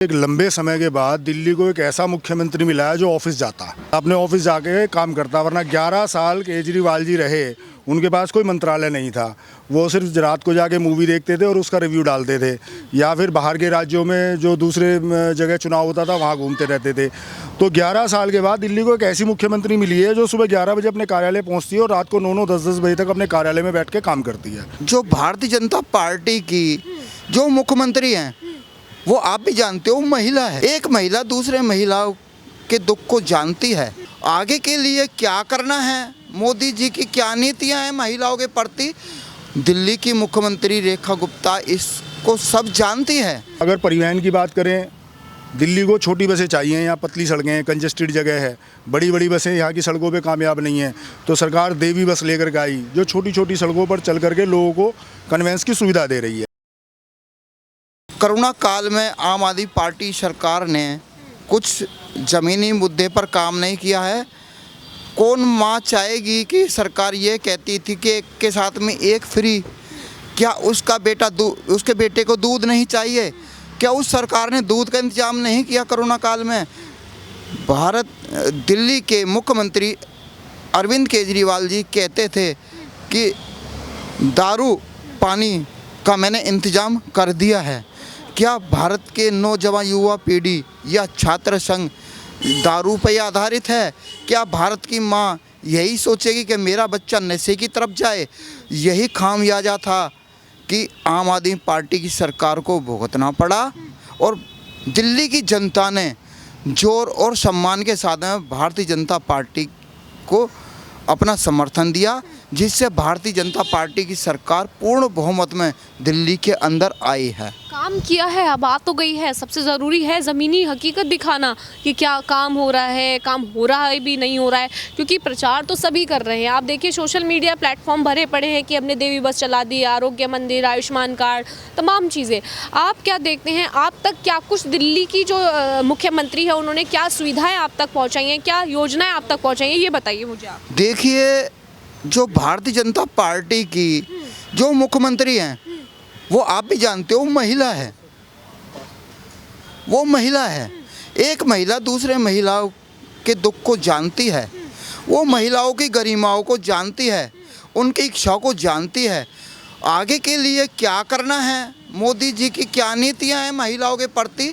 एक लंबे समय के बाद दिल्ली को एक ऐसा मुख्यमंत्री मिला है जो ऑफिस जाता है, अपने ऑफिस जाके काम करता। वरना 11 साल केजरीवाल जी रहे, उनके पास कोई मंत्रालय नहीं था। वो सिर्फ रात को जाके मूवी देखते थे और उसका रिव्यू डालते थे, या फिर बाहर के राज्यों में जो दूसरे जगह चुनाव होता था वहाँ घूमते रहते थे। तो 11 साल के बाद दिल्ली को एक ऐसी मुख्यमंत्री मिली है जो सुबह 11 बजे अपने कार्यालय पहुँचती है और रात को 9-9, 10-10 बजे तक अपने कार्यालय में बैठ के काम करती है। जो भारतीय जनता पार्टी की जो मुख्यमंत्री हैं वो आप भी जानते हो, महिला है। एक महिला दूसरे महिलाओं के दुख को जानती है। आगे के लिए क्या करना है, मोदी जी की क्या नीतियां हैं महिलाओं के प्रति, दिल्ली की मुख्यमंत्री रेखा गुप्ता इसको सब जानती है। अगर परिवहन की बात करें, दिल्ली को छोटी बसें चाहिए। यहाँ पतली सड़कें हैं, कंजेस्टेड जगह है। बड़ी बड़ी बसें यहाँ की सड़कों पे कामयाब नहीं हैं, तो सरकार देवी बस लेकर के आई, जो छोटी छोटी सड़कों पर चल करके लोगों को कन्वेंस की सुविधा दे रही है। कोरोना काल में आम आदमी पार्टी सरकार ने कुछ ज़मीनी मुद्दे पर काम नहीं किया है। कौन माँ चाहेगी कि सरकार ये कहती थी कि एक के साथ में एक फ्री, क्या उसका बेटा उसके बेटे को दूध नहीं चाहिए? क्या उस सरकार ने दूध का इंतजाम नहीं किया कोरोना काल में? दिल्ली के मुख्यमंत्री अरविंद केजरीवाल जी कहते थे कि दारू पानी का मैंने इंतजाम कर दिया है। क्या भारत के नौजवान युवा पीढ़ी या छात्र संघ दारू पर आधारित है? क्या भारत की माँ यही सोचेगी कि मेरा बच्चा नशे की तरफ जाए? यही खामियाजा था कि आम आदमी पार्टी की सरकार को भुगतना पड़ा और दिल्ली की जनता ने जोर और सम्मान के साथ में भारतीय जनता पार्टी को अपना समर्थन दिया, जिससे भारतीय जनता पार्टी की सरकार पूर्ण बहुमत में दिल्ली के अंदर आई है। काम किया है, अब आ तो गई है। सबसे ज़रूरी है ज़मीनी हकीकत दिखाना कि क्या काम हो रहा है, काम हो रहा है भी नहीं हो रहा है, क्योंकि प्रचार तो सभी कर रहे हैं। आप देखिए सोशल मीडिया प्लेटफॉर्म भरे पड़े हैं कि हमने देवी बस चला दी, आरोग्य मंदिर, आयुष्मान कार्ड, तमाम चीज़ें। आप क्या देखते हैं, आप तक क्या कुछ दिल्ली की जो मुख्यमंत्री है उन्होंने क्या सुविधाएँ आप तक पहुँचाई हैं, क्या योजनाएँ आप तक पहुँचाई हैं, ये बताइए मुझे आप। देखिए, जो भारतीय जनता पार्टी की जो मुख्यमंत्री हैं वो आप भी जानते हो, महिला है। वो महिला है। एक महिला दूसरे महिलाओं के दुख को जानती है। वो महिलाओं की गरिमाओं को जानती है, उनकी इच्छाओं को जानती है। आगे के लिए क्या करना है, मोदी जी की क्या नीतियां हैं महिलाओं के प्रति,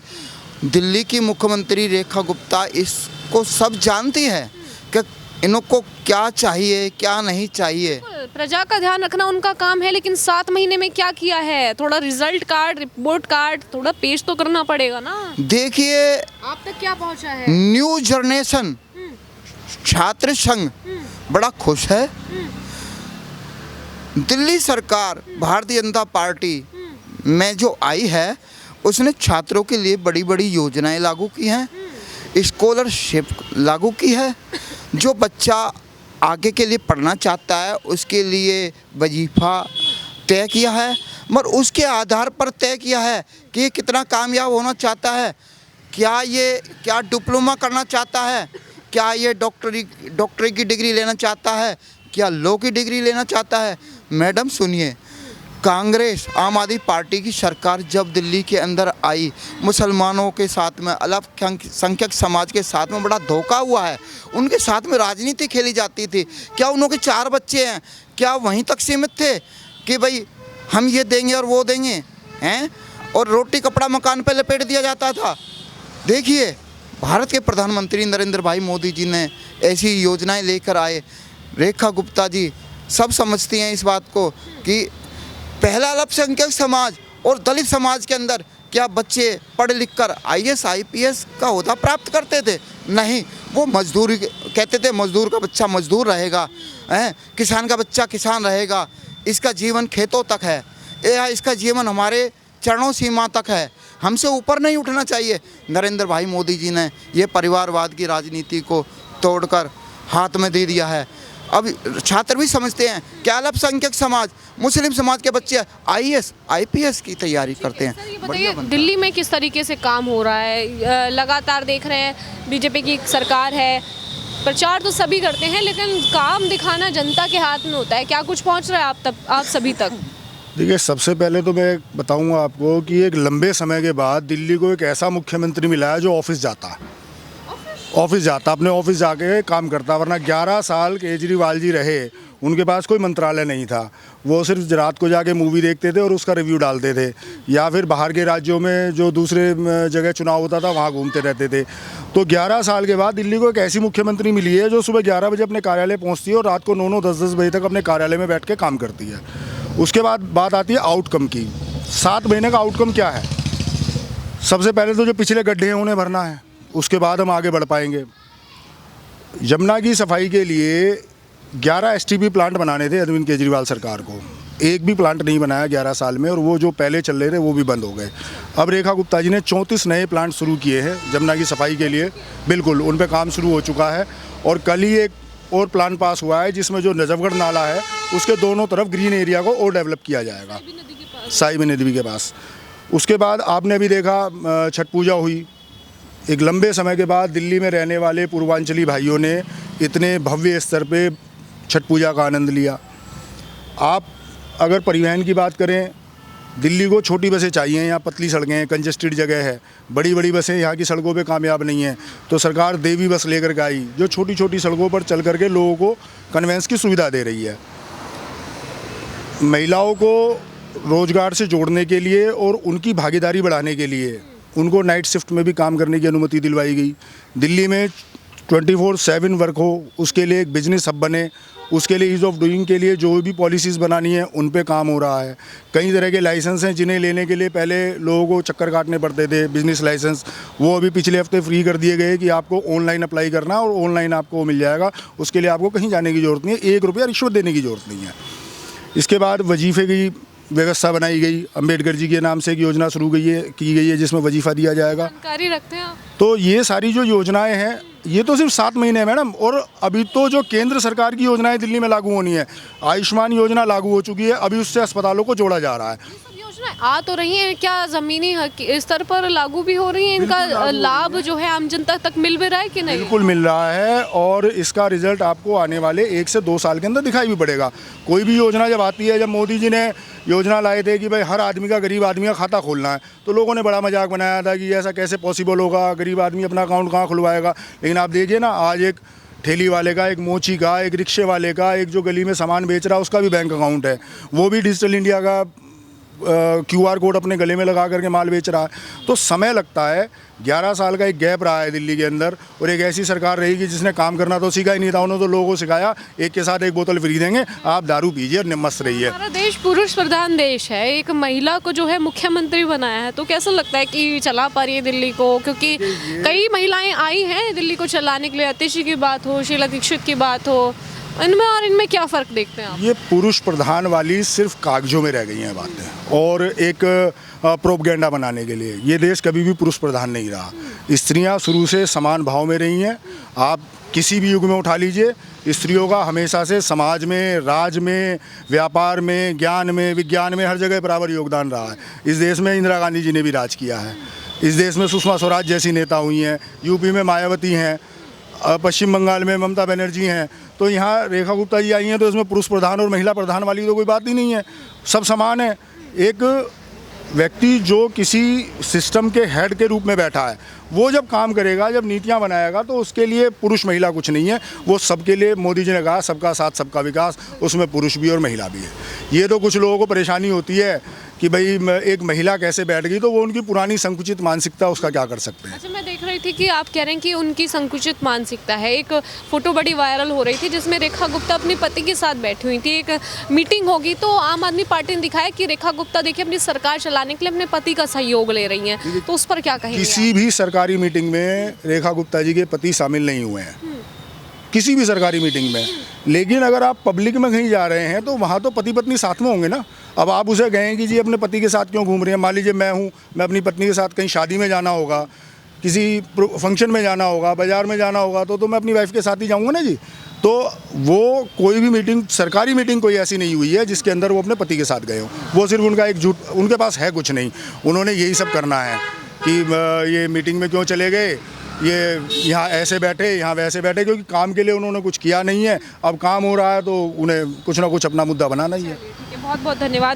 दिल्ली की मुख्यमंत्री रेखा गुप्ता इसको सब जानती है कि इनको क्या चाहिए क्या नहीं चाहिए। प्रजा का ध्यान रखना उनका काम है, लेकिन 7 महीने में क्या किया है? थोड़ा रिजल्ट कार्ड, रिपोर्ट कार्ड थोड़ा पेश तो करना पड़ेगा ना। देखिए, आप तक क्या पहुंचा है? न्यू जनरेशन छात्र संघ बड़ा खुश है। दिल्ली सरकार भारतीय जनता पार्टी में जो आई है उसने छात्रों के लिए बड़ी बड़ी योजनाएं लागू की हैं, स्कॉलरशिप लागू की है। जो बच्चा आगे के लिए पढ़ना चाहता है उसके लिए वजीफ़ा तय किया है, मगर उसके आधार पर तय किया है कि ये कितना कामयाब होना चाहता है, क्या डिप्लोमा करना चाहता है, क्या ये डॉक्टरी की डिग्री लेना चाहता है, क्या लॉ की डिग्री लेना चाहता है। मैडम सुनिए, कांग्रेस आम आदमी पार्टी की सरकार जब दिल्ली के अंदर आई, मुसलमानों के साथ में अल्पसंख्यक समाज के साथ में बड़ा धोखा हुआ है। उनके साथ में राजनीति खेली जाती थी। क्या उनके 4 बच्चे हैं, क्या वहीं तक सीमित थे कि भाई हम ये देंगे और वो देंगे हैं, और रोटी कपड़ा मकान पे लपेट दिया जाता था। देखिए, भारत के प्रधानमंत्री नरेंद्र भाई मोदी जी ने ऐसी योजनाएं लेकर आए। रेखा गुप्ता जी सब समझती हैं इस बात को कि पहला अल्पसंख्यक समाज और दलित समाज के अंदर क्या बच्चे पढ़ लिख कर IAS IPS का ओहदा प्राप्त करते थे? नहीं, वो मजदूरी कहते थे, मजदूर का बच्चा मजदूर रहेगा, किसान का बच्चा किसान रहेगा, इसका जीवन खेतों तक है, इसका जीवन हमारे चरणों सीमा तक है, हमसे ऊपर नहीं उठना चाहिए। नरेंद्र भाई मोदी जी ने ये परिवारवाद की राजनीति को तोड़कर हाथ में दे दिया है। अब छात्र भी समझते हैं कि अल्पसंख्यक समाज, मुस्लिम समाज के बच्चे IAS IPS की तैयारी करते हैं। सर, ये बताइए दिल्ली में किस तरीके से काम हो रहा है? लगातार देख रहे हैं बीजेपी की सरकार है, प्रचार तो सभी करते हैं, लेकिन काम दिखाना जनता के हाथ में होता है। क्या कुछ पहुंच रहा है आप सभी तक? देखिए, सबसे पहले तो मैं बताऊंगा आपको कि एक लंबे समय के बाद दिल्ली को एक ऐसा मुख्यमंत्री मिला है जो ऑफिस जाता, अपने ऑफिस जाके काम करता। वरना 11 साल केजरीवाल जी रहे, उनके पास कोई मंत्रालय नहीं था। वो सिर्फ रात को जाके मूवी देखते थे और उसका रिव्यू डालते थे, या फिर बाहर के राज्यों में जो दूसरे जगह चुनाव होता था वहाँ घूमते रहते थे। तो 11 साल के बाद दिल्ली को एक ऐसी मुख्यमंत्री मिली है जो सुबह 11 बजे अपने कार्यालय पहुँचती है और रात को 9-9, 10-10 बजे तक अपने कार्यालय में बैठ के काम करती है। उसके बाद बात आती है आउटकम की। 7 महीने का आउटकम क्या है? सबसे पहले तो जो पिछले गड्ढे हैं उन्हें भरना है, उसके बाद हम आगे बढ़ पाएंगे। यमुना की सफाई के लिए 11 एसटीपी प्लांट बनाने थे अरविंद केजरीवाल सरकार को, एक भी प्लांट नहीं बनाया 11 साल में, और वो जो पहले चल रहे थे वो भी बंद हो गए। अब रेखा गुप्ता जी ने 34 नए प्लांट शुरू किए हैं यमुना की सफाई के लिए। बिल्कुल उन पे काम शुरू हो चुका है, और कल ही एक और प्लान पास हुआ है जिसमें जो नजफगढ़ नाला है उसके दोनों तरफ ग्रीन एरिया को और डेवलप किया जाएगा, साइबी नदी के पास। उसके बाद आपने अभी देखा छठ पूजा हुई। एक लंबे समय के बाद दिल्ली में रहने वाले पूर्वांचली भाइयों ने इतने भव्य स्तर पे छठ पूजा का आनंद लिया। आप अगर परिवहन की बात करें, दिल्ली को छोटी बसें चाहिए, यहाँ पतली सड़कें हैं, कंजेस्टेड जगह है, बड़ी बड़ी बसें यहाँ की सड़कों पे कामयाब नहीं हैं। तो सरकार देवी बस लेकर के आई जो छोटी छोटी सड़कों पर चल करके लोगों को कन्वेंस की सुविधा दे रही है। महिलाओं को रोजगार से जोड़ने के लिए और उनकी भागीदारी बढ़ाने के लिए उनको नाइट शिफ्ट में भी काम करने की अनुमति दिलवाई गई। दिल्ली में 24/7 वर्क हो, उसके लिए एक बिजनेस हब बने, उसके लिए ईज़ ऑफ डूइंग के लिए जो भी पॉलिसीज़ बनानी है उन पे काम हो रहा है। कई तरह के लाइसेंस हैं जिन्हें लेने के लिए पहले लोगों को चक्कर काटने पड़ते थे, बिजनेस लाइसेंस, वो अभी पिछले हफ्ते फ्री कर दिए गए कि आपको ऑनलाइन अप्लाई करना और ऑनलाइन आपको मिल जाएगा। उसके लिए आपको कहीं जाने की ज़रूरत नहीं है, 1 रुपया रिश्वत देने की ज़रूरत नहीं है। इसके बाद वजीफ़े की व्यवस्था बनाई गई। अंबेडकर जी के नाम से एक योजना शुरू की गई है जिसमें वजीफ़ा दिया जाएगा। जानकारी रखते हैं आप? तो ये सारी जो योजनाएं हैं ये तो सिर्फ 7 महीने हैं मैडम, और अभी तो जो केंद्र सरकार की योजनाएं दिल्ली में लागू होनी है। आयुष्मान योजना लागू हो चुकी है, अभी उससे अस्पतालों को जोड़ा जा रहा है। ये सब योजनाएं आ तो रही हैं, क्या ज़मीनी स्तर पर लागू भी हो रही हैं? इनका लाभ जो है आम जनता तक मिल भी रहा है कि नहीं? बिल्कुल मिल रहा है, और इसका रिजल्ट आपको आने वाले 1 से 2 साल के अंदर दिखाई भी पड़ेगा। कोई भी योजना जब आती है, जब मोदी जी ने योजना लाए थे कि भाई हर आदमी का, गरीब आदमी का खाता खोलना है, तो लोगों ने बड़ा मजाक बनाया था कि ऐसा कैसे पॉसिबल होगा, गरीब आदमी अपना अकाउंट कहाँ खुलवाएगा। लेकिन आप देखिए ना, आज एक ठेली वाले का, एक मोची का, एक रिक्शे वाले का, एक जो गली में सामान बेच रहा है उसका भी बैंक अकाउंट है, वो भी डिजिटल इंडिया का QR कोड अपने गले में लगा करके माल बेच रहा है। तो समय लगता है, 11 साल का एक गैप रहा है दिल्ली के अंदर, और एक ऐसी सरकार रहेगी जिसने काम करना तो सीखा ही नहीं था। उन्होंने तो लोगों को सिखाया एक के साथ एक बोतल फ्री देंगे, आप दारू पीजिए और मस्त रहिए। हमारा देश पुरुष प्रधान देश है, एक महिला को जो है मुख्यमंत्री बनाया है, तो कैसा लगता है कि चला पा रही है दिल्ली को? क्योंकि कई महिलाएं आई हैं दिल्ली को चलाने के लिए, अतिशी की बात हो, शीला दीक्षित की बात हो, इनमें और इनमें क्या फ़र्क देखते हैं आप? ये पुरुष प्रधान वाली सिर्फ कागजों में रह गई हैं बातें, और एक प्रोपगेंडा बनाने के लिए। ये देश कभी भी पुरुष प्रधान नहीं रहा। स्त्रियां शुरू से समान भाव में रही हैं। आप किसी भी युग में उठा लीजिए, स्त्रियों का हमेशा से समाज में, राज में, व्यापार में, ज्ञान में, विज्ञान में, हर जगह बराबर योगदान रहा है। इस देश में इंदिरा गांधी जी ने भी राज किया है। इस देश में सुषमा स्वराज जैसी नेता हुई हैं, यूपी में मायावती हैं, पश्चिम बंगाल में ममता बनर्जी हैं। तो यहाँ रेखा गुप्ता जी आई हैं, तो इसमें पुरुष प्रधान और महिला प्रधान वाली तो कोई बात ही नहीं है, सब समान है। एक व्यक्ति जो किसी सिस्टम के हेड के रूप में बैठा है, वो जब काम करेगा, जब नीतियां बनाएगा, तो उसके लिए पुरुष महिला कुछ नहीं है, वो सबके लिए। मोदी जी ने कहा सबका साथ सबका विकास, उसमें पुरुष भी और महिला भी है। ये तो कुछ लोगों को परेशानी होती है कि भाई एक महिला कैसे बैठ गई, तो वो उनकी पुरानी संकुचित मानसिकता, उसका क्या कर सकते हैं। अच्छा, मैं देख रही थी कि आप कह रहे हैं कि उनकी संकुचित मानसिकता है। एक फोटो बड़ी वायरल हो रही थी जिसमें रेखा गुप्ता अपने पति के साथ बैठी हुई थी, एक मीटिंग होगी, तो आम आदमी पार्टी ने दिखाया कि रेखा गुप्ता देखिए अपनी सरकार चलाने के लिए अपने पति का सहयोग ले रही हैं, तो उस पर क्या कहेंगे? किसी भी सरकारी मीटिंग में रेखा गुप्ता जी के पति शामिल नहीं हुए हैं, किसी भी सरकारी मीटिंग में। लेकिन अगर आप पब्लिक में कहीं जा रहे हैं तो वहाँ तो पति पत्नी साथ में होंगे ना। अब आप उसे कहें कि जी अपने पति के साथ क्यों घूम रहे हैं। मान लीजिए मैं हूँ, मैं अपनी पत्नी के साथ कहीं शादी में जाना होगा, किसी फंक्शन में जाना होगा, बाज़ार में जाना होगा, तो मैं अपनी वाइफ के साथ ही जाऊँगा ना जी। तो वो कोई भी मीटिंग, सरकारी मीटिंग कोई ऐसी नहीं हुई है जिसके अंदर वो अपने पति के साथ गए हों। वो सिर्फ उनका एक झूठ, उनके पास है कुछ नहीं, उन्होंने यही सब करना है कि ये मीटिंग में क्यों चले गए, ये यहाँ ऐसे बैठे, यहाँ वैसे बैठे, क्योंकि काम के लिए उन्होंने कुछ किया नहीं है। अब काम हो रहा है तो उन्हें कुछ ना कुछ अपना मुद्दा बनाना ही है। बहुत बहुत धन्यवाद।